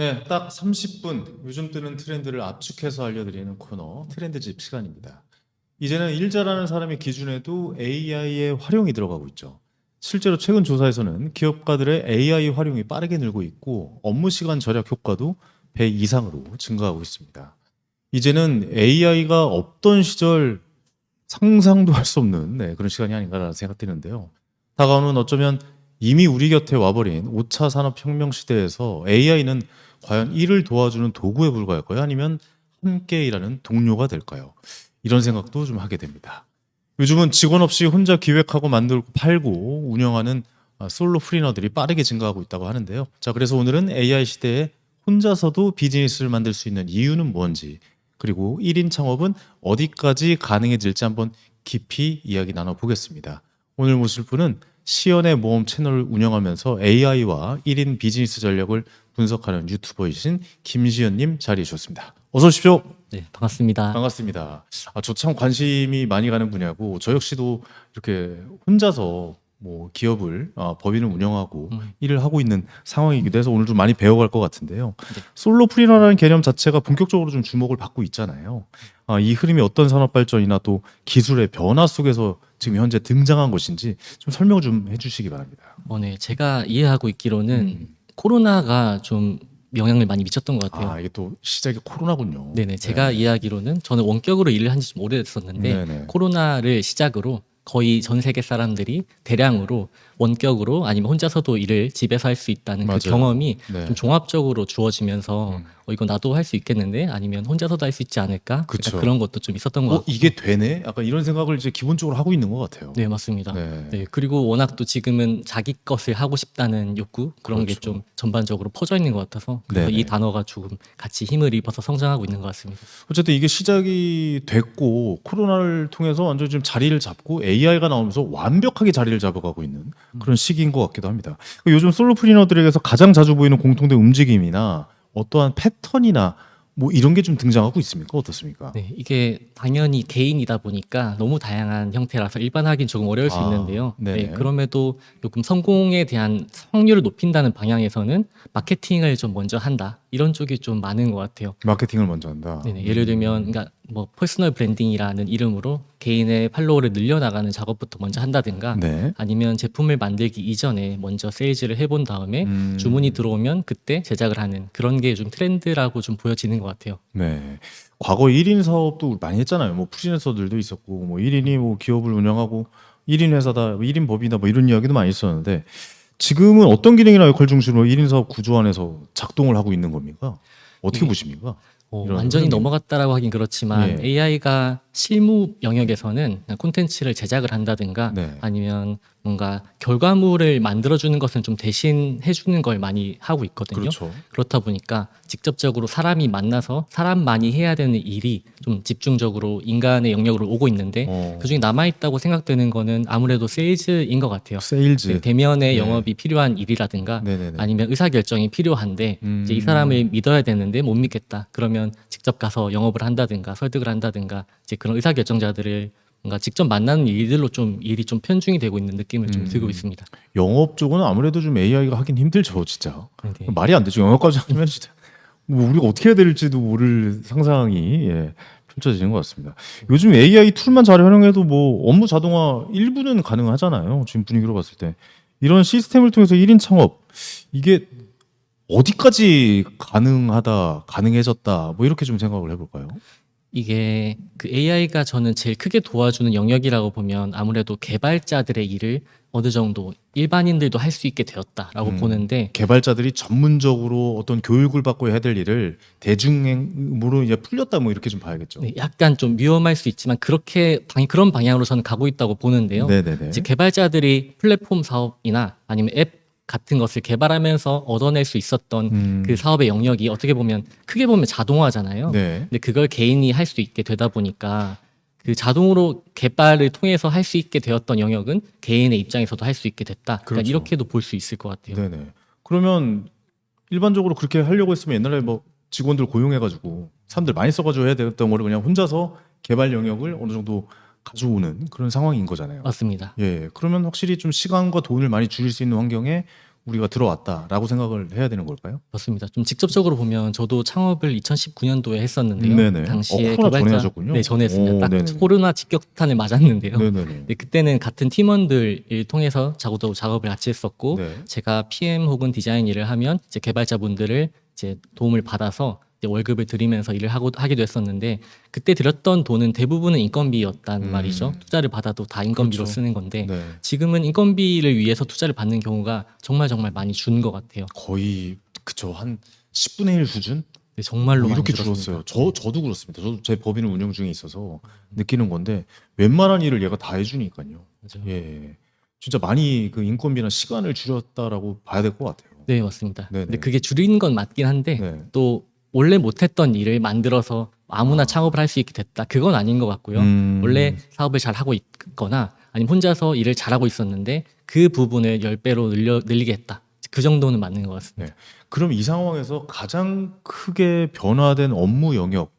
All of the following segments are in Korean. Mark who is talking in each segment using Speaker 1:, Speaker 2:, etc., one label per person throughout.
Speaker 1: 네, 딱 30분 요즘 뜨는 트렌드를 압축해서 알려드리는 코너 트렌드집 시간입니다. 이제는 일 잘하는 사람의 기준에도 AI의 활용이 들어가고 있죠. 실제로 최근 조사에서는 기업가들의 AI 활용이 빠르게 늘고 있고 업무 시간 절약 효과도 배 이상으로 증가하고 있습니다. 이제는 AI가 없던 시절 상상도 할 수 없는 그런 시간이 아닌가라는 생각이 드는데요. 다가오는 어쩌면 이미 우리 곁에 와버린 5차 산업혁명 시대에서 AI는 과연 일을 도와주는 도구에 불과할까요? 아니면 함께 일하는 동료가 될까요? 이런 생각도 좀 하게 됩니다. 요즘은 직원 없이 혼자 기획하고 만들고 팔고 운영하는 솔로 프리너들이 빠르게 증가하고 있다고 하는데요. 자, 그래서 오늘은 AI 시대에 혼자서도 비즈니스를 만들 수 있는 이유는 뭔지, 그리고 1인 창업은 어디까지 가능해질지 한번 깊이 이야기 나눠보겠습니다. 오늘 모실 분은 시연의 모험 채널을 운영하면서 AI와 1인 비즈니스 전략을 분석하는 유튜버이신 김시연님 자리해 주셨습니다. 어서 오십시오.
Speaker 2: 네, 반갑습니다.
Speaker 1: 반갑습니다. 저 참 관심이 많이 가는 분야고 저 역시도 이렇게 혼자서 뭐 기업을 법인을 운영하고 일을 하고 있는 상황이기도 해서 오늘 좀 많이 배워갈 것 같은데요.
Speaker 2: 네.
Speaker 1: 솔로 프리너라는 개념 자체가 본격적으로 좀 주목을 받고 있잖아요. 이 흐름이 어떤 산업 발전이나 또 기술의 변화 속에서 지금 현재 등장한 것인지 좀 설명 좀 해주시기 바랍니다.
Speaker 2: 네, 제가 이해하고 있기로는 코로나가 좀 영향을 많이 미쳤던 것 같아요.
Speaker 1: 이게 또 시작이 코로나군요.
Speaker 2: 네네, 제가 이해하기로는 저는 원격으로 일을 한 지 좀 오래됐었는데
Speaker 1: 네네.
Speaker 2: 코로나를 시작으로 거의 전 세계 사람들이 대량으로 원격으로 아니면 혼자서도 일을 집에서 할 수 있다는
Speaker 1: 맞아요.
Speaker 2: 그 경험이
Speaker 1: 네.
Speaker 2: 좀 종합적으로 주어지면서 이거 나도 할 수 있겠는데 아니면 혼자서도 할 수 있지 않을까?
Speaker 1: 그쵸.
Speaker 2: 그런 것도 좀 있었던 것 같고.
Speaker 1: 이게 되네? 약간 이런 생각을 이제 기본적으로 하고 있는 것 같아요.
Speaker 2: 네, 맞습니다.
Speaker 1: 네.
Speaker 2: 네, 그리고 워낙 또 지금은 자기 것을 하고 싶다는 욕구 그런 게
Speaker 1: 그렇죠.
Speaker 2: 좀 전반적으로 퍼져 있는 것 같아서 그래서
Speaker 1: 네네.
Speaker 2: 이 단어가 조금 같이 힘을 입어서 성장하고 있는 것 같습니다.
Speaker 1: 어쨌든 이게 시작이 됐고 코로나를 통해서 완전히 좀 자리를 잡고 AI가 나오면서 완벽하게 자리를 잡아가고 있는 그런 시기인 것 같기도 합니다. 요즘 솔로 프리너들에게서 가장 자주 보이는 공통된 움직임이나 어떠한 패턴이나 뭐 이런 게 좀 등장하고 있습니까? 어떻습니까?
Speaker 2: 네, 이게 당연히 개인이다 보니까 너무 다양한 형태라서 일반화하기는 조금 어려울 수 있는데요.
Speaker 1: 네네.
Speaker 2: 네, 그럼에도 조금 성공에 대한 확률을 높인다는 방향에서는 마케팅을 좀 먼저 한다. 이런 쪽이 좀 많은 것 같아요.
Speaker 1: 마케팅을 먼저 한다.
Speaker 2: 네네, 예를 들면 그러니까 뭐 퍼스널 브랜딩이라는 이름으로 개인의 팔로워를 늘려나가는 작업부터 먼저 한다든가
Speaker 1: 네.
Speaker 2: 아니면 제품을 만들기 이전에 먼저 세일즈를 해본 다음에
Speaker 1: 음.
Speaker 2: 주문이 들어오면 그때 제작을 하는 그런 게 좀 트렌드라고 좀 보여지는 것 같아요.
Speaker 1: 네. 과거 1인 사업도 많이 했잖아요. 뭐 프리랜서들도 있었고 뭐 1인이 뭐 기업을 운영하고 1인 회사다, 1인 법이다 뭐 이런 이야기도 많이 있었는데 지금은 어떤 기능이나 역할 중심으로 1인 사업 구조 안에서 작동을 하고 있는 겁니까? 어떻게
Speaker 2: 네.
Speaker 1: 보십니까? 이런
Speaker 2: 완전히
Speaker 1: 흐름이.
Speaker 2: 넘어갔다라고 하긴 그렇지만
Speaker 1: 예.
Speaker 2: AI가 실무 영역에서는 그냥 콘텐츠를 제작을 한다든가
Speaker 1: 네.
Speaker 2: 아니면 뭔가 결과물을 만들어주는 것은 좀 대신 해주는 걸 많이 하고 있거든요.
Speaker 1: 그렇죠.
Speaker 2: 그렇다 보니까 직접적으로 사람이 만나서 사람만이 해야 되는 일이 좀 집중적으로 인간의 영역으로 오고 있는데 그중에 남아있다고 생각되는 거는 아무래도 세일즈인 것 같아요.
Speaker 1: 세일즈.
Speaker 2: 네, 대면의
Speaker 1: 네.
Speaker 2: 영업이 필요한 일이라든가
Speaker 1: 네네네.
Speaker 2: 아니면 의사결정이 필요한데 이제 이 사람을 믿어야 되는데 못 믿겠다. 그러면 직접 가서 영업을 한다든가 설득을 한다든가 이제 그런 의사결정자들을 뭔가 직접 만나는 일들로 좀 일이 좀 편중이 되고 있는 느낌을 좀 들고 있습니다.
Speaker 1: 영업 쪽은 아무래도 좀 AI가 하긴 힘들죠, 진짜.
Speaker 2: 네.
Speaker 1: 말이 안 되죠. 영업까지 하면 진짜 뭐 우리가 어떻게 해야 될지도 모를 상상이 펼쳐지는 것 같습니다. 요즘 AI 툴만 잘 활용해도 뭐 업무 자동화 일부는 가능하잖아요. 지금 분위기로 봤을 때 이런 시스템을 통해서 1인 창업 이게 어디까지 가능해졌다 뭐 이렇게 좀 생각을 해볼까요?
Speaker 2: 이게 그 AI가 저는 제일 크게 도와주는 영역이라고 보면 아무래도 개발자들의 일을 어느 정도 일반인들도 할 수 있게 되었다라고 보는데
Speaker 1: 개발자들이 전문적으로 어떤 교육을 받고 해야 될 일을 대중으로 이제 풀렸다 뭐 이렇게 좀 봐야겠죠.
Speaker 2: 네, 약간 좀 위험할 수 있지만 그런 방향으로 저는 가고 있다고 보는데요.
Speaker 1: 네네네.
Speaker 2: 이제 개발자들이 플랫폼 사업이나 아니면 앱 같은 것을 개발하면서 얻어낼 수 있었던 그 사업의 영역이 어떻게 보면 크게 보면 자동화잖아요.
Speaker 1: 네.
Speaker 2: 근데 그걸 개인이 할 수 있게 되다 보니까 그 자동으로 개발을 통해서 할 수 있게 되었던 영역은 개인의 입장에서도 할 수 있게 됐다.
Speaker 1: 그렇죠.
Speaker 2: 그러니까 이렇게도 볼 수 있을 것 같아요.
Speaker 1: 네네. 그러면 일반적으로 그렇게 하려고 했으면 옛날에 뭐 직원들 고용해가지고 사람들 많이 써가지고 해야 됐던 거를 그냥 혼자서 개발 영역을 어느 정도 가져오는 그런 상황인 거잖아요.
Speaker 2: 맞습니다.
Speaker 1: 예, 그러면 확실히 좀 시간과 돈을 많이 줄일 수 있는 환경에 우리가 들어왔다라고 생각을 해야 되는 걸까요?
Speaker 2: 맞습니다. 좀 직접적으로 보면 저도 창업을 2019년도에 했었는데요.
Speaker 1: 네네.
Speaker 2: 당시에
Speaker 1: 코로나 전에
Speaker 2: 개발자
Speaker 1: 하셨군요.
Speaker 2: 네, 전에 했습니다.
Speaker 1: 오,
Speaker 2: 딱
Speaker 1: 네네.
Speaker 2: 코로나 직격탄을 맞았는데요.
Speaker 1: 네네네.
Speaker 2: 네, 그때는 같은 팀원들을 통해서 작업을 같이 했었고
Speaker 1: 네.
Speaker 2: 제가 PM 혹은 디자인 일을 하면 이제 개발자분들을 이제 도움을 받아서 이제 월급을 드리면서 일을 하기도 했었는데 그때 들였던 돈은 대부분은 인건비였단 말이죠. 투자를 받아도 다 인건비로
Speaker 1: 그렇죠.
Speaker 2: 쓰는 건데
Speaker 1: 네.
Speaker 2: 지금은 인건비를 위해서 투자를 받는 경우가 정말 많이 준 것 같아요.
Speaker 1: 거의 그쵸 한 10분의 1 수준?
Speaker 2: 네, 정말로 많이
Speaker 1: 이렇게
Speaker 2: 줄었습니다.
Speaker 1: 줄었어요. 저도 그렇습니다. 저도 제 법인을 운영 중에 있어서 느끼는 건데 웬만한 일을 얘가 다 해주니까요.
Speaker 2: 맞아요.
Speaker 1: 예, 진짜 많이 그 인건비나 시간을 줄였다라고 봐야 될 것 같아요.
Speaker 2: 네, 맞습니다.
Speaker 1: 네네.
Speaker 2: 근데 그게 줄인 건 맞긴 한데
Speaker 1: 네.
Speaker 2: 또 원래 못했던 일을 만들어서 아무나 창업을 할 수 있게 됐다. 그건 아닌 것 같고요. 원래 사업을 잘 하고 있거나 아니면 혼자서 일을 잘하고 있었는데 그 부분을 10배로 늘리게 했다. 그 정도는 맞는 것 같습니다.
Speaker 1: 그럼 이 상황에서 가장 크게 변화된 업무 영역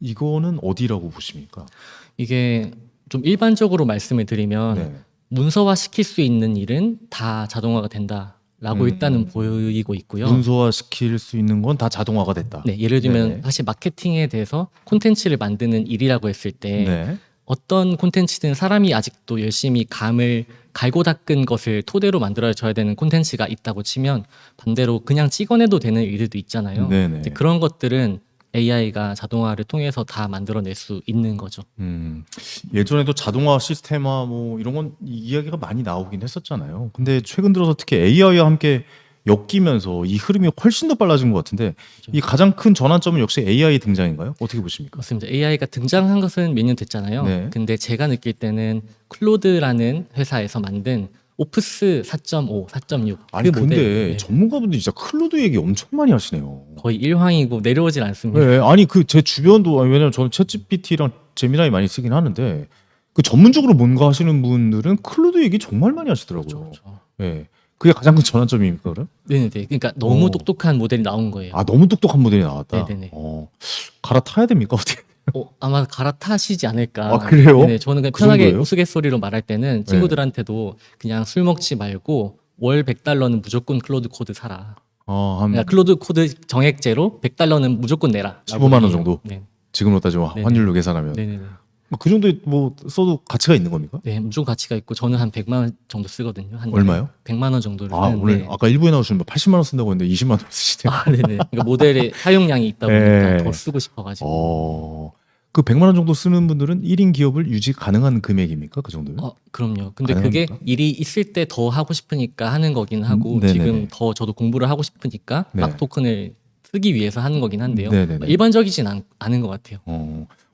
Speaker 1: 이거는 어디라고 보십니까?
Speaker 2: 이게 좀 일반적으로 말씀을 드리면
Speaker 1: 네.
Speaker 2: 문서화 시킬 수 있는 일은 다 자동화가 된다라고 일단은 보이고 있고요.
Speaker 1: 문서화 시킬 수 있는 건 다 자동화가 됐다.
Speaker 2: 네, 예를 들면
Speaker 1: 네네.
Speaker 2: 사실 마케팅에 대해서 콘텐츠를 만드는 일이라고 했을 때
Speaker 1: 네.
Speaker 2: 어떤 콘텐츠든 사람이 아직도 열심히 감을 갈고 닦은 것을 토대로 만들어져야 되는 콘텐츠가 있다고 치면 반대로 그냥 찍어내도 되는 일들도 있잖아요.
Speaker 1: 네네.
Speaker 2: 이제 그런 것들은 AI가 자동화를 통해서 다 만들어낼 수 있는 거죠.
Speaker 1: 예전에도 자동화 시스템화 뭐 이런 건 이야기가 많이 나오긴 했었잖아요. 근데 최근 들어서 특히 AI와 함께 엮이면서 이 흐름이 훨씬 더 빨라진 것 같은데 이 가장 큰 전환점은 역시 AI 등장인가요? 어떻게 보십니까?
Speaker 2: 맞습니다. AI가 등장한 것은 몇 년 됐잖아요.
Speaker 1: 네.
Speaker 2: 근데 제가 느낄 때는 클로드라는 회사에서 만든 오프스 4.5, 4.6
Speaker 1: 아니
Speaker 2: 그
Speaker 1: 근데
Speaker 2: 모델 네.
Speaker 1: 전문가분들이 진짜 클로드 얘기 엄청 많이 하시네요.
Speaker 2: 거의 일황이고 내려오질 않습니다.
Speaker 1: 네, 아니 그 제 주변도 아니, 왜냐면 저는 챗GPT랑 제미나이 많이 쓰긴 하는데 그 전문적으로 뭔가 하시는 분들은 클로드 얘기 정말 많이 하시더라고요.
Speaker 2: 그렇죠.
Speaker 1: 네, 그게 가장 큰 전환점입니까 그럼?
Speaker 2: 네네. 그러니까 너무
Speaker 1: 어.
Speaker 2: 똑똑한 모델이 나온 거예요.
Speaker 1: 아 너무 똑똑한 모델이 나왔다.
Speaker 2: 네네네.
Speaker 1: 갈아타야 됩니까 어떻게?
Speaker 2: 아마 갈아타시지 않을까.
Speaker 1: 아, 그래요?
Speaker 2: 네네. 저는 그냥
Speaker 1: 그
Speaker 2: 편하게
Speaker 1: 정도예요?
Speaker 2: 우스갯소리로 말할 때는 친구들한테도 그냥 술 먹지 말고 월 100달러는 무조건 클로드 코드 사라.
Speaker 1: 한
Speaker 2: 그러니까 클로드 코드 정액제로 100달러는 무조건 내라.
Speaker 1: 15만 원 정도?
Speaker 2: 네.
Speaker 1: 지금으로 따지면
Speaker 2: 네네.
Speaker 1: 환율로 계산하면
Speaker 2: 네네네.
Speaker 1: 그 정도 뭐 써도 가치가 있는 겁니까?
Speaker 2: 네, 무조건 가치가 있고 저는 한 100만 원 정도 쓰거든요. 한 달에.
Speaker 1: 얼마요?
Speaker 2: 100만 원 정도를
Speaker 1: 아
Speaker 2: 쓰는데.
Speaker 1: 오늘 아까 일부에 나오시는 분 80만 원 쓴다고 했는데 20만 원 쓰시네요.
Speaker 2: 아, 네네. 그러니까 모델의 사용량이 있다 보니까
Speaker 1: 네.
Speaker 2: 더 쓰고 싶어가지고.
Speaker 1: 그 100만 원 정도 쓰는 분들은 1인 기업을 유지 가능한 금액입니까? 그 정도면?
Speaker 2: 그럼요. 근데
Speaker 1: 가능합니까?
Speaker 2: 그게 일이 있을 때 더 하고 싶으니까 하는 거긴 하고
Speaker 1: 네네네.
Speaker 2: 지금 더 저도 공부를 하고 싶으니까
Speaker 1: 네.
Speaker 2: 막 토큰을 쓰기 위해서 하는 거긴 한데요.
Speaker 1: 네네네.
Speaker 2: 일반적이진 않은 것 같아요.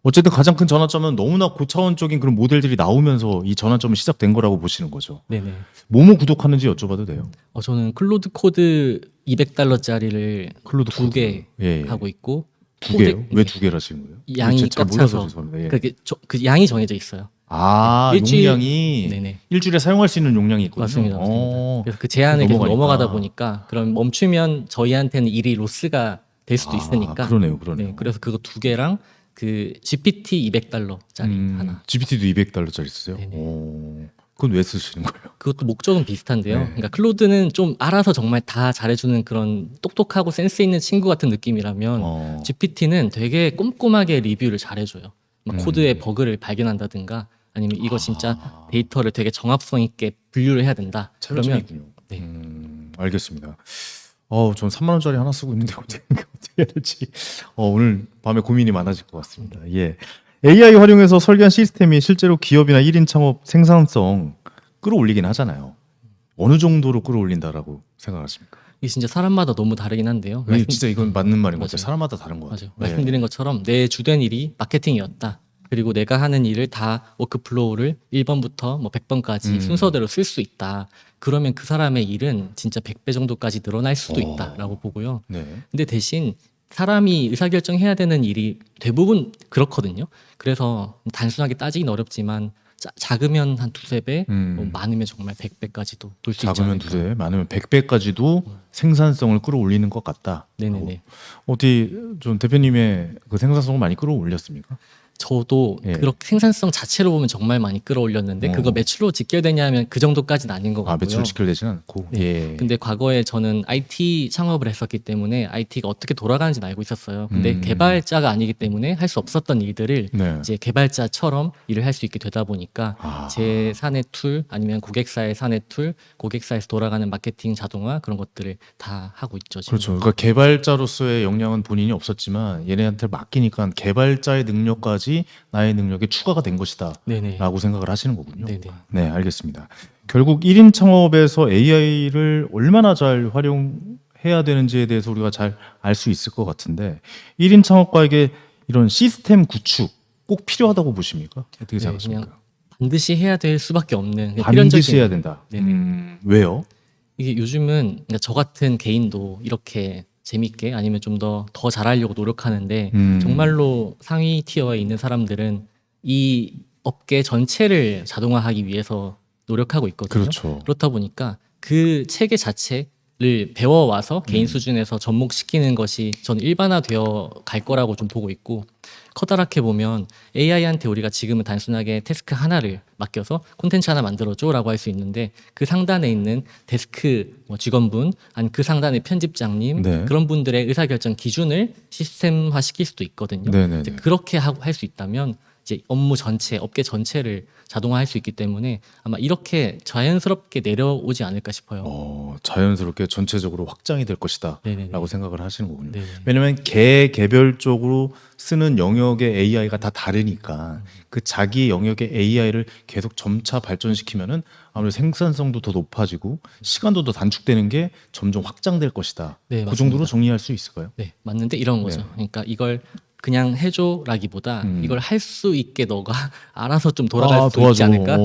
Speaker 1: 어쨌든 가장 큰 전환점은 너무나 고차원적인 그런 모델들이 나오면서 이 전환점은 시작된 거라고 보시는 거죠.
Speaker 2: 네네.
Speaker 1: 뭐뭐 구독하는지 여쭤봐도 돼요?
Speaker 2: 저는 클로드 코드 200달러짜리를
Speaker 1: 클로드
Speaker 2: 두 개
Speaker 1: 예.
Speaker 2: 하고 있고
Speaker 1: 두 개요? 왜 두 개라시는 거예요?
Speaker 2: 양이
Speaker 1: 잘
Speaker 2: 꽉
Speaker 1: 몰라서
Speaker 2: 차서
Speaker 1: 죄송합니다. 예.
Speaker 2: 그 양이 정해져 있어요. 일주일-
Speaker 1: 용량이
Speaker 2: 네네.
Speaker 1: 일주일에 사용할 수 있는 용량이 있거든요.
Speaker 2: 맞습니다. 맞습니다. 그래서 그 제한을 계속 넘어가다 보니까 그럼 멈추면 저희한테는 일이 로스가 될 수도 있으니까.
Speaker 1: 그러네요.
Speaker 2: 네, 그래서 그거 두 개랑 그 GPT 200달러짜리 하나.
Speaker 1: GPT도 200달러짜리 쓰세요?
Speaker 2: 네네.
Speaker 1: 그건 왜 쓰시는 거예요?
Speaker 2: 그것도 목적은 비슷한데요.
Speaker 1: 네.
Speaker 2: 그러니까 클로드는 좀 알아서 정말 다 잘해주는 그런 똑똑하고 센스 있는 친구 같은 느낌이라면 GPT는 되게 꼼꼼하게 리뷰를 잘해줘요. 막 코드의 버그를 발견한다든가 아니면 이거 진짜 데이터를 되게 정합성 있게 분류를 해야 된다.
Speaker 1: 차별점이
Speaker 2: 그러면
Speaker 1: 있군요.
Speaker 2: 네.
Speaker 1: 알겠습니다. 전 3만 원짜리 하나 쓰고 있는데 어떻게 해야 될지 오늘 밤에 고민이 많아질 것 같습니다. 예. AI 활용해서 설계한 시스템이 실제로 기업이나 1인 창업 생산성 끌어올리긴 하잖아요. 어느 정도로 끌어올린다라고 생각하십니까?
Speaker 2: 이게 진짜 사람마다 너무 다르긴 한데요.
Speaker 1: 진짜 이건 맞는 말인 것 같아요.
Speaker 2: 맞아요.
Speaker 1: 사람마다 다른 것 같아요.
Speaker 2: 맞아요. 말씀드린 것처럼 내 주된 일이 마케팅이었다. 그리고 내가 하는 일을 다 워크플로우를 1번부터 뭐 100번까지 순서대로 쓸 수 있다. 그러면 그 사람의 일은 진짜 100배 정도까지 늘어날 수도 있다라고 보고요.
Speaker 1: 네.
Speaker 2: 근데 대신 사람이 의사결정해야 되는 일이 대부분 그렇거든요. 그래서 단순하게 따지긴 어렵지만 작으면 한 두세 배, 뭐 많으면 정말 100배까지도 돌 수 있지
Speaker 1: 작으면
Speaker 2: 않을까.
Speaker 1: 두세, 많으면 100배까지도 생산성을 끌어올리는 것 같다.
Speaker 2: 네네네.
Speaker 1: 어떻게 좀 대표님의 그 생산성을 많이 끌어올렸습니까?
Speaker 2: 저도
Speaker 1: 예.
Speaker 2: 그렇게 생산성 자체로 보면 정말 많이 끌어올렸는데
Speaker 1: 어.
Speaker 2: 그거 매출로 직결되냐면 그 정도까지는 아닌 것
Speaker 1: 아,
Speaker 2: 같고요.
Speaker 1: 매출 직결되지는 않고.
Speaker 2: 네.
Speaker 1: 예.
Speaker 2: 근데 과거에 저는 IT 창업을 했었기 때문에 IT가 어떻게 돌아가는지는 알고 있었어요. 근데 개발자가 아니기 때문에 할 수 없었던 일들을
Speaker 1: 네.
Speaker 2: 이제 개발자처럼 일을 할 수 있게 되다 보니까
Speaker 1: 아.
Speaker 2: 제 사내 툴 아니면 고객사의 사내 툴, 고객사에서 돌아가는 마케팅 자동화 그런 것들을 다 하고 있죠. 지금.
Speaker 1: 그렇죠. 그러니까 개발자로서의 역량은 본인이 없었지만 얘네한테 맡기니까 개발자의 능력까지 나의 능력에 추가가 된 것이다
Speaker 2: 네네.
Speaker 1: 라고 생각을 하시는 거군요.
Speaker 2: 네네.
Speaker 1: 네, 알겠습니다. 결국 1인 창업에서 AI를 얼마나 잘 활용해야 되는지에 대해서 우리가 잘 알 수 있을 것 같은데 1인 창업가에게 이런 시스템 구축 꼭 필요하다고 보십니까? 어떻게
Speaker 2: 네,
Speaker 1: 생각하십니까?
Speaker 2: 그냥 반드시 해야 될 수밖에 없는 그냥
Speaker 1: 반드시
Speaker 2: 필연적인-
Speaker 1: 해야 된다.
Speaker 2: 네네.
Speaker 1: 왜요?
Speaker 2: 이게 요즘은 그러니까 저 같은 개인도 이렇게 재밌게 아니면 좀 더 잘하려고 노력하는데 정말로 상위 티어에 있는 사람들은 이 업계 전체를 자동화하기 위해서 노력하고 있거든요.
Speaker 1: 그렇죠.
Speaker 2: 그렇다 보니까 그 체계 자체를 배워와서 개인 수준에서 접목시키는 것이 저는 일반화되어 갈 거라고 좀 보고 있고 커다랗게 보면 AI한테 우리가 지금은 단순하게 태스크 하나를 맡겨서 콘텐츠 하나 만들어줘라고 할 수 있는데 그 상단에 있는 데스크 뭐 직원분 아니 그 상단의 편집장님
Speaker 1: 네.
Speaker 2: 그런 분들의 의사결정 기준을 시스템화 시킬 수도 있거든요.
Speaker 1: 네네네.
Speaker 2: 이제 그렇게 할 수 있다면 이제 업무 전체, 업계 전체를 자동화할 수 있기 때문에 아마 이렇게 자연스럽게 내려오지 않을까 싶어요.
Speaker 1: 자연스럽게 전체적으로 확장이 될 것이다
Speaker 2: 네네네.
Speaker 1: 라고 생각을 하시는 거군요.
Speaker 2: 네네.
Speaker 1: 왜냐하면 개별적으로 쓰는 영역의 AI가 다 다르니까 그 자기 영역의 AI를 계속 점차 발전시키면은 아무래도 생산성도 더 높아지고 시간도 더 단축되는 게 점점 확장될 것이다.
Speaker 2: 네,
Speaker 1: 그 정도로
Speaker 2: 맞습니다.
Speaker 1: 정리할 수 있을까요?
Speaker 2: 네, 맞는데 이런 거죠.
Speaker 1: 네.
Speaker 2: 그러니까 이걸 그냥 해줘라기보다
Speaker 1: 음.
Speaker 2: 이걸 할 수 있게 너가 알아서 좀 돌아갈 수
Speaker 1: 도와줘.
Speaker 2: 있지 않을까?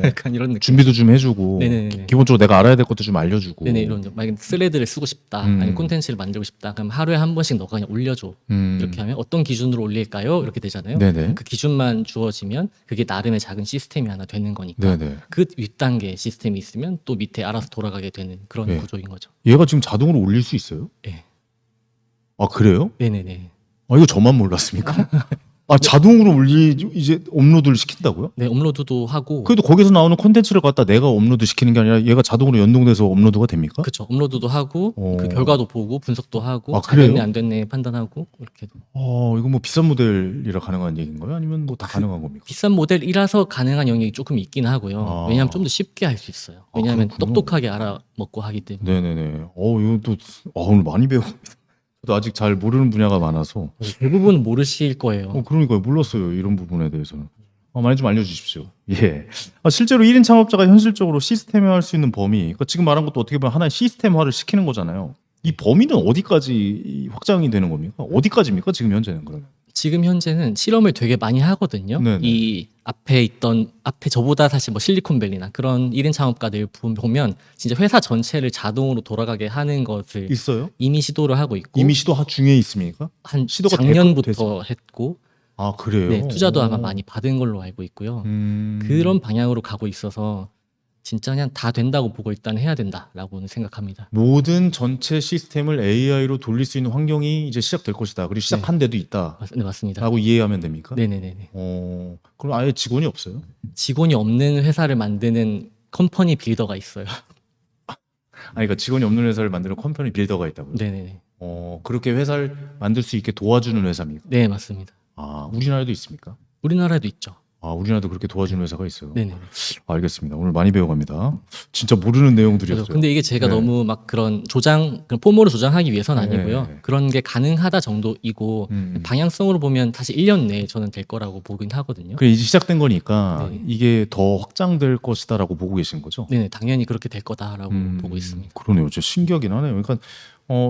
Speaker 2: 약간 이런 느낌.
Speaker 1: 준비도 좀 해주고
Speaker 2: 네네네.
Speaker 1: 기본적으로 내가 알아야 될 것도 좀 알려주고.
Speaker 2: 네네 이런 거. 만약에 스레드를 쓰고 싶다, 아니면 콘텐츠를 만들고 싶다, 그럼 하루에 한 번씩 너가 그냥 올려줘. 이렇게 하면 어떤 기준으로 올릴까요? 이렇게 되잖아요.
Speaker 1: 네네.
Speaker 2: 그 기준만 주어지면 그게 나름의 작은 시스템이 하나 되는 거니까.
Speaker 1: 네네.
Speaker 2: 그 윗단계 시스템이 있으면 또 밑에 알아서 돌아가게 되는 그런
Speaker 1: 네.
Speaker 2: 구조인 거죠.
Speaker 1: 얘가 지금 자동으로 올릴 수 있어요?
Speaker 2: 네.
Speaker 1: 아, 그래요?
Speaker 2: 네네네.
Speaker 1: 이거 저만 몰랐습니까? 자동으로 이제 업로드를 시킨다고요?
Speaker 2: 네, 업로드도 하고.
Speaker 1: 그래도 거기서 나오는 콘텐츠를 갖다 내가 업로드 시키는 게 아니라 얘가 자동으로 연동돼서 업로드가 됩니까?
Speaker 2: 그렇죠. 업로드도 하고 그 결과도 보고 분석도 하고
Speaker 1: 아,
Speaker 2: 잘
Speaker 1: 그래요?
Speaker 2: 됐네 안 됐네 판단하고 이렇게.
Speaker 1: 이거 뭐 비싼 모델이라 가능한 얘기인가요? 아니면 뭐 다 가능한 겁니까?
Speaker 2: 비싼 모델이라서 가능한 영역이 조금 있긴 하고요.
Speaker 1: 아.
Speaker 2: 왜냐하면 좀 더 쉽게 할 수 있어요. 왜냐하면
Speaker 1: 그렇군요.
Speaker 2: 똑똑하게 알아먹고 하기 때문에.
Speaker 1: 네네네. 이거 또 오늘 많이 배웁니다. 저도 아직 잘 모르는 분야가 많아서.
Speaker 2: 대부분 모르실 거예요.
Speaker 1: 그러니까요. 몰랐어요. 이런 부분에 대해서는. 많이 좀 알려주십시오. 예. 실제로 1인 창업자가 현실적으로 시스템화할 수 있는 범위, 그러니까 지금 말한 것도 어떻게 보면 하나의 시스템화를 시키는 거잖아요. 이 범위는 어디까지 확장이 되는 겁니까? 어디까지입니까? 지금 현재는 그러면?
Speaker 2: 지금 현재는 실험을 되게 많이 하거든요.
Speaker 1: 네네.
Speaker 2: 이 앞에 저보다 사실 뭐 실리콘밸리나 그런 1인 창업가들 보면 진짜 회사 전체를 자동으로 돌아가게 하는 것을
Speaker 1: 있어요?
Speaker 2: 이미 시도를 하고 있고
Speaker 1: 이미 시도 중에 있습니까?
Speaker 2: 한
Speaker 1: 시도가
Speaker 2: 작년부터 했고
Speaker 1: 아, 그래요?
Speaker 2: 네, 투자도 아마
Speaker 1: 오.
Speaker 2: 많이 받은 걸로 알고 있고요.
Speaker 1: 음.
Speaker 2: 그런 방향으로 가고 있어서 진짜 그냥 다 된다고 보고 일단 해야 된다라고는 생각합니다.
Speaker 1: 모든 전체 시스템을 AI로 돌릴 수 있는 환경이 이제 시작될 것이다. 그리고 시작한 데도 있다라고
Speaker 2: 네, 맞습니다.
Speaker 1: 이해하면 됩니까?
Speaker 2: 네네네.
Speaker 1: 그럼 아예 직원이 없어요?
Speaker 2: 직원이 없는 회사를 만드는 컴퍼니 빌더가 있어요.
Speaker 1: 그러니까 직원이 없는 회사를 만드는 컴퍼니 빌더가 있다고요?
Speaker 2: 네네네.
Speaker 1: 그렇게 회사를 만들 수 있게 도와주는 회사입니까?
Speaker 2: 네, 맞습니다.
Speaker 1: 우리나라에도 있습니까?
Speaker 2: 우리나라에도 있죠.
Speaker 1: 우리나라도 그렇게 도와주는 회사가 있어요.
Speaker 2: 네네.
Speaker 1: 알겠습니다. 오늘 많이 배워갑니다. 진짜 모르는 내용들이었어요.
Speaker 2: 근데 이게 제가
Speaker 1: 네.
Speaker 2: 너무 막 그런 그런 폼으로 조장하기 위해서는
Speaker 1: 네.
Speaker 2: 아니고요. 그런 게 가능하다 정도이고 방향성으로 보면 사실 1년 내에 저는 될 거라고 보긴 하거든요.
Speaker 1: 그래 이제 시작된 거니까
Speaker 2: 네.
Speaker 1: 이게 더 확장될 것이다라고 보고 계신 거죠?
Speaker 2: 네, 당연히 그렇게 될 거다라고 보고 있습니다.
Speaker 1: 그러네요. 진짜 신기하긴 하네요. 그러니까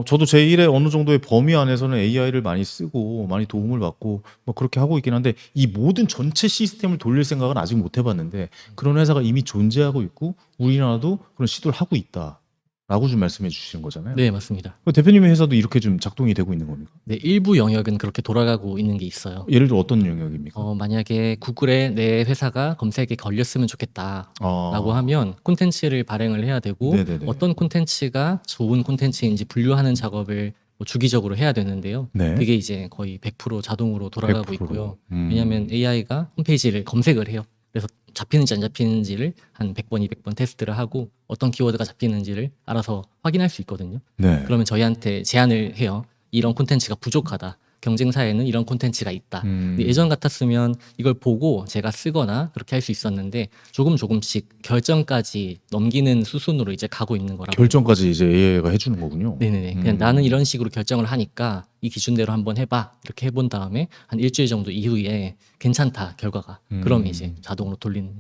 Speaker 1: 저도 제 일의 어느 정도의 범위 안에서는 AI를 많이 쓰고 많이 도움을 받고 뭐 그렇게 하고 있긴 한데 이 모든 전체 시스템을 돌릴 생각은 아직 못 해봤는데 그런 회사가 이미 존재하고 있고 우리나라도 그런 시도를 하고 있다라고 좀 말씀해 주시는 거잖아요.
Speaker 2: 네, 맞습니다.
Speaker 1: 그 대표님의 회사도 이렇게 좀 작동이 되고 있는 겁니까?
Speaker 2: 네, 일부 영역은 그렇게 돌아가고 있는 게 있어요.
Speaker 1: 예를 들어 어떤 영역입니까?
Speaker 2: 만약에 구글에 내 회사가 검색에 걸렸으면 좋겠다라고
Speaker 1: 아,
Speaker 2: 하면 콘텐츠를 발행을 해야 되고
Speaker 1: 네네네.
Speaker 2: 어떤 콘텐츠가 좋은 콘텐츠인지 분류하는 작업을 뭐 주기적으로 해야 되는데요.
Speaker 1: 네.
Speaker 2: 그게 이제 거의 100% 자동으로 돌아가고
Speaker 1: 100%.
Speaker 2: 있고요. 왜냐하면 AI가 홈페이지를 검색을 해요. 그래서 잡히는지 안 잡히는지를 한 100번, 200번 테스트를 하고 어떤 키워드가 잡히는지를 알아서 확인할 수 있거든요.
Speaker 1: 네.
Speaker 2: 그러면 저희한테 제안을 해요. 이런 콘텐츠가 부족하다. 경쟁사에는 이런 콘텐츠가 있다. 근데 예전 같았으면 이걸 보고 제가 쓰거나 그렇게 할 수 있었는데 조금씩 결정까지 넘기는 수순으로 이제 가고 있는 거라고.
Speaker 1: 결정까지 이제 AI가 해주는 거군요.
Speaker 2: 네네네. 그냥 나는 이런 식으로 결정을 하니까 이 기준대로 한번 해봐. 이렇게 해본 다음에 한 일주일 정도 이후에 괜찮다 결과가. 그러면 이제 자동으로 돌리는.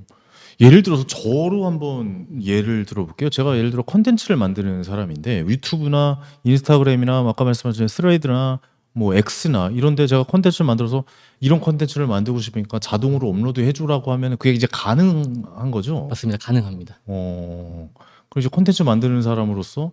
Speaker 1: 예를 들어서 저로 한번 예를 들어볼게요. 제가 예를 들어 컨텐츠를 만드는 사람인데 유튜브나 인스타그램이나 아까 말씀하신 스레이드나 뭐 X나 이런데 제가 컨텐츠를 만들어서 이런 컨텐츠를 만들고 싶으니까 자동으로 업로드 해주라고 하면 그게 이제 가능한 거죠.
Speaker 2: 맞습니다. 가능합니다.
Speaker 1: 그리고 이제 콘텐츠 만드는 사람으로서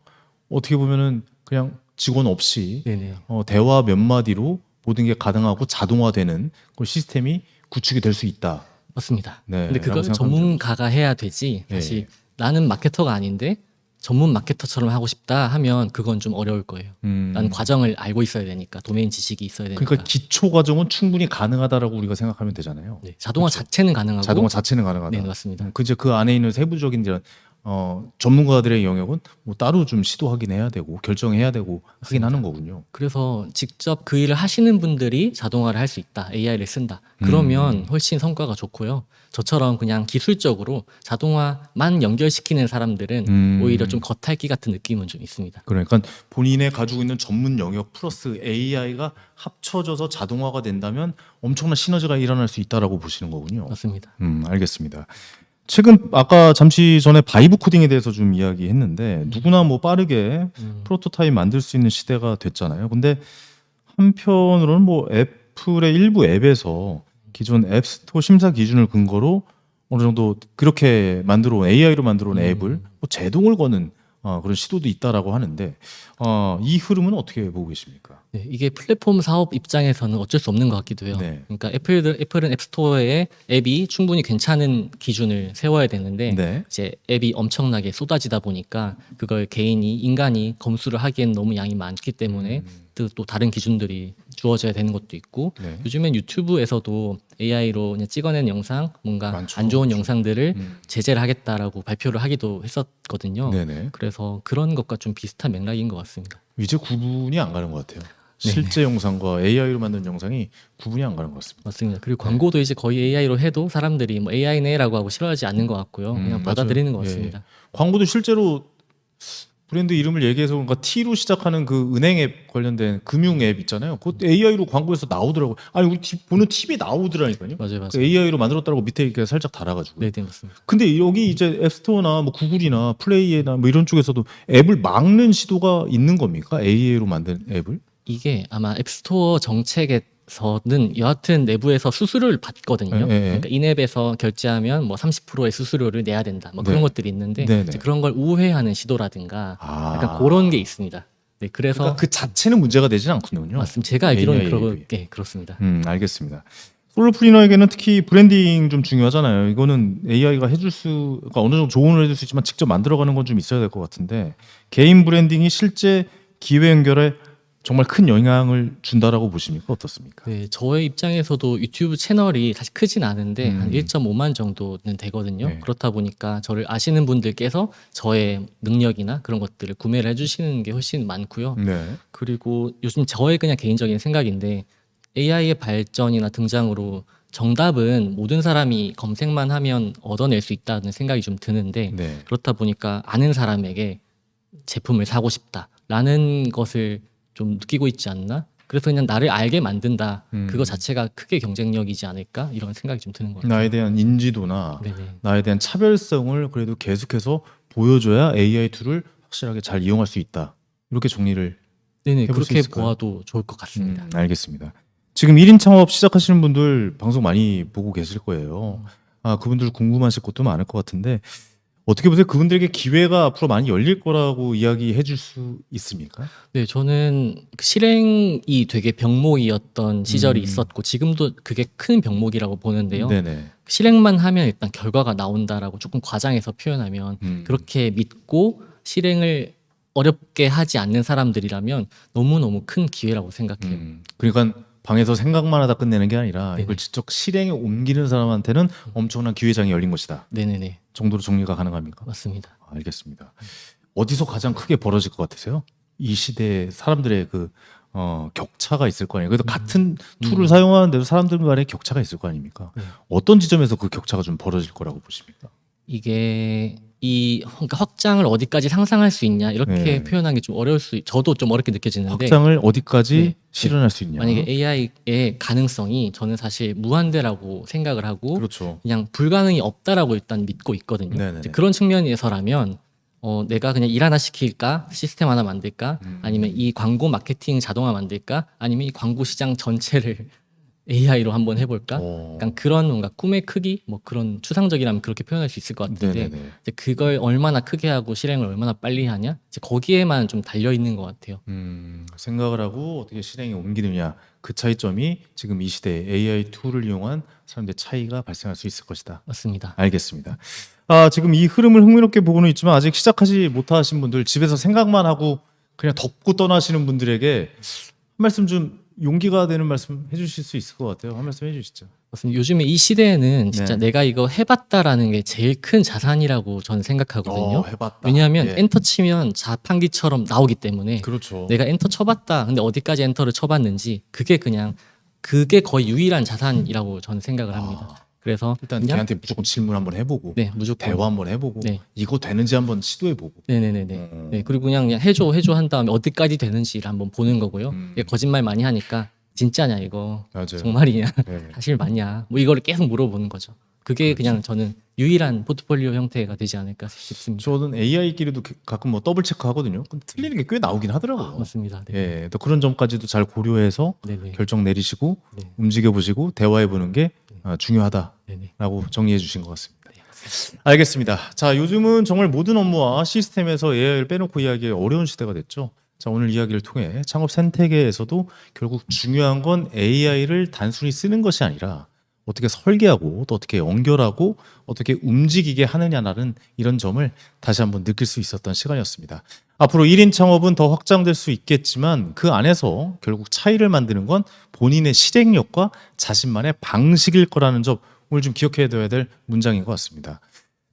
Speaker 1: 어떻게 보면은 그냥 직원 없이
Speaker 2: 네네.
Speaker 1: 대화 몇 마디로 모든 게 가능하고 자동화되는 그 시스템이 구축이 될 수 있다.
Speaker 2: 맞습니다.
Speaker 1: 네,
Speaker 2: 근데 그걸
Speaker 1: 라고 생각하면
Speaker 2: 전문가가 해야 되지.
Speaker 1: 네.
Speaker 2: 사실 나는 마케터가 아닌데 전문 마케터처럼 하고 싶다 하면 그건 좀 어려울 거예요. 나는 과정을 알고 있어야 되니까 도메인 지식이 있어야 되니까.
Speaker 1: 그러니까 기초 과정은 충분히 가능하다라고 우리가 생각하면 되잖아요.
Speaker 2: 네, 자동화
Speaker 1: 그쵸?
Speaker 2: 자체는 가능하고.
Speaker 1: 자동화 자체는 가능하다.
Speaker 2: 네, 맞습니다.
Speaker 1: 이제 그 안에 있는 세부적인 이런 전문가들의 영역은 뭐 따로 좀 시도하긴 해야 되고 결정해야 되고 하긴 하는 거군요.
Speaker 2: 그래서 직접 그 일을 하시는 분들이 자동화를 할 수 있다. AI를 쓴다. 그러면 훨씬 성과가 좋고요. 저처럼 그냥 기술적으로 자동화만 연결시키는 사람들은 오히려 좀 겉핥기 같은 느낌은 좀 있습니다.
Speaker 1: 그러니까 본인의 가지고 있는 전문 영역 플러스 AI가 합쳐져서 자동화가 된다면 엄청난 시너지가 일어날 수 있다라고 보시는 거군요.
Speaker 2: 맞습니다.
Speaker 1: 알겠습니다. 최근 아까 잠시 전에 바이브 코딩에 대해서 좀 이야기했는데 누구나 뭐 빠르게 프로토타입 만들 수 있는 시대가 됐잖아요. 근데 한편으로는 뭐 애플의 일부 앱에서 기존 앱스토어 심사 기준을 근거로 어느 정도 그렇게 만들어 온 AI로 만들어 온 앱을 뭐 제동을 거는 그런 시도도 있다라고 하는데 이 흐름은 어떻게 보고 계십니까?
Speaker 2: 네, 이게 플랫폼 사업 입장에서는 어쩔 수 없는 것 같기도 해요.
Speaker 1: 네.
Speaker 2: 그러니까 애플은 앱스토어에 앱이 충분히 괜찮은 기준을 세워야 되는데
Speaker 1: 네.
Speaker 2: 이제 앱이 엄청나게 쏟아지다 보니까 그걸 인간이 검수를 하기엔 너무 양이 많기 때문에 또 다른 기준들이 주어져야 되는 것도 있고
Speaker 1: 네.
Speaker 2: 요즘엔 유튜브에서도 AI로 그냥 찍어낸 영상 뭔가
Speaker 1: 많죠.
Speaker 2: 안 좋은 영상들을 제재를 하겠다라고 발표를 하기도 했었거든요.
Speaker 1: 네네.
Speaker 2: 그래서 그런 것과 좀 비슷한 맥락인 것 같습니다.
Speaker 1: 이제 구분이 안 가는 것 같아요. 실제 영상과 AI로 만든 영상이 구분이 안 가는 것 같습니다.
Speaker 2: 맞습니다. 그리고 광고도 이제 거의 AI로 해도 사람들이 뭐 AI네라고 하고 싫어하지 않는 것 같고요. 그냥 받아들이는 것
Speaker 1: 맞아요.
Speaker 2: 같습니다.
Speaker 1: 예. 광고도 실제로 브랜드 이름을 얘기해서 그런가 T로 시작하는 그 은행 앱 관련된 금융 앱 있잖아요. 그것 AI로 광고에서 나오더라고요. 아니 우리 보는 TV 나오더라니까요.
Speaker 2: 맞아요.
Speaker 1: 그 AI로 만들었다고 밑에 이렇게 살짝 달아가지고.
Speaker 2: 네, 맞습니다.
Speaker 1: 근데 여기 이제 앱스토어나 뭐 구글이나 플레이나 뭐 이런 쪽에서도 앱을 막는 시도가 있는 겁니까? AI로 만든 앱을?
Speaker 2: 이게 아마 앱스토어 정책에서는 여하튼 내부에서 수수료를 받거든요.
Speaker 1: 예, 예.
Speaker 2: 그러니까 인앱에서 결제하면 뭐 30%의 수수료를 내야 된다. 뭐 그런
Speaker 1: 네.
Speaker 2: 것들이 있는데
Speaker 1: 네네.
Speaker 2: 이제 그런 걸 우회하는 시도라든가 약간 그런 게 있습니다. 네, 그래서
Speaker 1: 그러니까 그 자체는 문제가 되진 않군요.
Speaker 2: 맞습니다. 제가 알기로는
Speaker 1: AI.
Speaker 2: 네, 그렇습니다.
Speaker 1: 알겠습니다. 솔로프리너에게는 특히 브랜딩 좀 중요하잖아요. 이거는 AI가 해줄 그러니까 어느 정도 조언을 해줄 수 있지만 직접 만들어가는 건 좀 있어야 될 것 같은데 개인 브랜딩이 실제 기회 연결에 정말 큰 영향을 준다라고 보십니까? 어떻습니까?
Speaker 2: 네, 저의 입장에서도 유튜브 채널이 사실 크진 않은데 한 1.5만 정도는 되거든요.
Speaker 1: 네.
Speaker 2: 그렇다 보니까 저를 아시는 분들께서 저의 능력이나 그런 것들을 구매를 해주시는 게 훨씬 많고요.
Speaker 1: 네.
Speaker 2: 그리고 요즘 저의 그냥 개인적인 생각인데 AI의 발전이나 등장으로 정답은 모든 사람이 검색만 하면 얻어낼 수 있다는 생각이 좀 드는데
Speaker 1: 네.
Speaker 2: 그렇다 보니까 아는 사람에게 제품을 사고 싶다라는 것을 좀 느끼고 있지 않나? 그래서 그냥 나를 알게 만든다. 그거 자체가 크게 경쟁력이지 않을까? 이런 생각이 좀 드는 것 같아요.
Speaker 1: 나에 대한 인지도나
Speaker 2: 네네.
Speaker 1: 나에 대한 차별성을 그래도 계속해서 보여줘야 AI 툴을 확실하게 잘 이용할 수 있다. 이렇게 정리를
Speaker 2: 네네.
Speaker 1: 해볼 수
Speaker 2: 그렇게
Speaker 1: 있을까요?
Speaker 2: 보아도 좋을 것 같습니다.
Speaker 1: 알겠습니다. 지금 1인 창업 시작하시는 분들 방송 많이 보고 계실 거예요. 그분들 궁금하실 것도 많을 것 같은데 어떻게 보세요? 그분들에게 기회가 앞으로 많이 열릴 거라고 이야기해 줄 수 있습니까?
Speaker 2: 네, 저는 실행이 되게 병목이었던 시절이 있었고 지금도 그게 큰 병목이라고 보는데요.
Speaker 1: 네네.
Speaker 2: 실행만 하면 일단 결과가 나온다라고 조금 과장해서 표현하면 그렇게 믿고 실행을 어렵게 하지 않는 사람들이라면 너무너무 큰 기회라고 생각해요.
Speaker 1: 그러니까 방에서 생각만 하다 끝내는 게 아니라
Speaker 2: 네네.
Speaker 1: 이걸 직접 실행에 옮기는 사람한테는 엄청난 기회장이 열린 것이다.
Speaker 2: 네네네.
Speaker 1: 정도로 정리가 가능합니까?
Speaker 2: 맞습니다.
Speaker 1: 알겠습니다. 어디서 가장 크게 벌어질 것 같으세요? 이 시대에 사람들의 그 격차가 있을 거 아니에요. 그래도 같은 툴을 사용하는데도 사람들 간에 격차가 있을 거 아닙니까?
Speaker 2: 네.
Speaker 1: 어떤 지점에서 그 격차가 좀 벌어질 거라고 보십니까?
Speaker 2: 이게 그러니까 확장을 어디까지 상상할 수 있냐 이렇게
Speaker 1: 네.
Speaker 2: 표현하기 좀 저도 좀 어렵게 느껴지는데
Speaker 1: 확장을 어디까지
Speaker 2: 네.
Speaker 1: 실현할 수 있냐?
Speaker 2: 만약에 AI의 가능성이 저는 사실 무한대라고 생각을 하고
Speaker 1: 그렇죠.
Speaker 2: 그냥 불가능이 없다라고 일단 믿고 있거든요.
Speaker 1: 네네네.
Speaker 2: 이제 그런 측면에서라면 내가 그냥 일 하나 시킬까, 시스템 하나 만들까, 아니면 이 광고 마케팅 자동화 만들까, 아니면 이 광고 시장 전체를 AI로 한번 해볼까? 약간 그런 뭔가 꿈의 크기, 뭐 그런 추상적이라면 그렇게 표현할 수 있을 것 같은데
Speaker 1: 네네네.
Speaker 2: 이제 그걸 얼마나 크게 하고 실행을 얼마나 빨리 하냐, 이제 거기에만 좀 달려 있는 것 같아요.
Speaker 1: 생각을 하고 어떻게 실행에 옮기느냐 그 차이점이 지금 이 시대에 AI 툴을 이용한 사람들의 차이가 발생할 수 있을 것이다.
Speaker 2: 맞습니다.
Speaker 1: 알겠습니다. 지금 이 흐름을 흥미롭게 보고는 있지만 아직 시작하지 못하신 분들, 집에서 생각만 하고 그냥 덮고 떠나시는 분들에게 한 말씀 좀 용기가 되는 말씀 해주실 수 있을 것 같아요. 한 말씀 해주시죠.
Speaker 2: 맞습니다. 요즘에 이 시대에는 진짜
Speaker 1: 네.
Speaker 2: 내가 이거 해봤다라는 게 제일 큰 자산이라고 저는 생각하거든요.
Speaker 1: 해봤다.
Speaker 2: 왜냐하면
Speaker 1: 예.
Speaker 2: 엔터 치면 자판기처럼 나오기 때문에
Speaker 1: 그렇죠.
Speaker 2: 내가 엔터 쳐봤다. 근데 어디까지 엔터를 쳐봤는지 그게 거의 유일한 자산이라고 저는 생각을 합니다. 그래서
Speaker 1: 일단
Speaker 2: 그냥
Speaker 1: 걔한테 무조건 질문 한번 해보고
Speaker 2: 네, 무조건
Speaker 1: 대화 한번 해보고
Speaker 2: 네.
Speaker 1: 이거 되는지 한번 시도해보고.
Speaker 2: 네네네네. 네, 그리고 그냥 해줘 한 다음에 어디까지 되는지를 한번 보는 거고요. 이게 거짓말 많이 하니까 진짜냐 이거
Speaker 1: 맞아요.
Speaker 2: 정말이냐
Speaker 1: 네.
Speaker 2: 사실 맞냐 뭐 이거를 계속 물어보는 거죠. 그게 그냥 저는 유일한 포트폴리오 형태가 되지 않을까 싶습니다.
Speaker 1: 저는 AI끼리도 가끔 뭐 더블 체크 하거든요. 근데 틀리는 게 꽤 나오긴 하더라고요.
Speaker 2: 맞습니다. 네.
Speaker 1: 예, 또 그런 점까지도 잘 고려해서
Speaker 2: 네네.
Speaker 1: 결정 내리시고
Speaker 2: 네.
Speaker 1: 움직여 보시고 대화해 보는 게 중요하다라고
Speaker 2: 네네.
Speaker 1: 정리해 주신 것 같습니다.
Speaker 2: 네, 맞습니다.
Speaker 1: 알겠습니다. 자, 요즘은 정말 모든 업무와 시스템에서 AI를 빼놓고 이야기하기 어려운 시대가 됐죠. 자, 오늘 이야기를 통해 창업 생태계에서도 결국 중요한 건 AI를 단순히 쓰는 것이 아니라 어떻게 설계하고 또 어떻게 연결하고 어떻게 움직이게 하느냐라는 이런 점을 다시 한번 느낄 수 있었던 시간이었습니다. 앞으로 1인 창업은 더 확장될 수 있겠지만 그 안에서 결국 차이를 만드는 건 본인의 실행력과 자신만의 방식일 거라는 점 오늘 좀 기억해둬야 될 문장인 것 같습니다.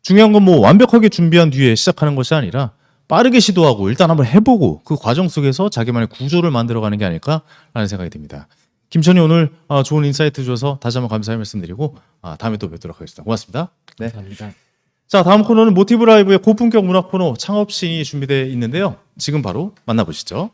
Speaker 1: 중요한 건 뭐 완벽하게 준비한 뒤에 시작하는 것이 아니라 빠르게 시도하고 일단 한번 해보고 그 과정 속에서 자기만의 구조를 만들어가는 게 아닐까라는 생각이 듭니다. 김천이 오늘 좋은 인사이트 주셔서 다시 한번 감사의 말씀드리고 다음에 또 뵙도록 하겠습니다. 고맙습니다. 네.
Speaker 2: 감사합니다.
Speaker 1: 자, 다음 코너는 모티브 라이브의 고품격 문화 코너 창업신이 준비되어 있는데요. 지금 바로 만나보시죠.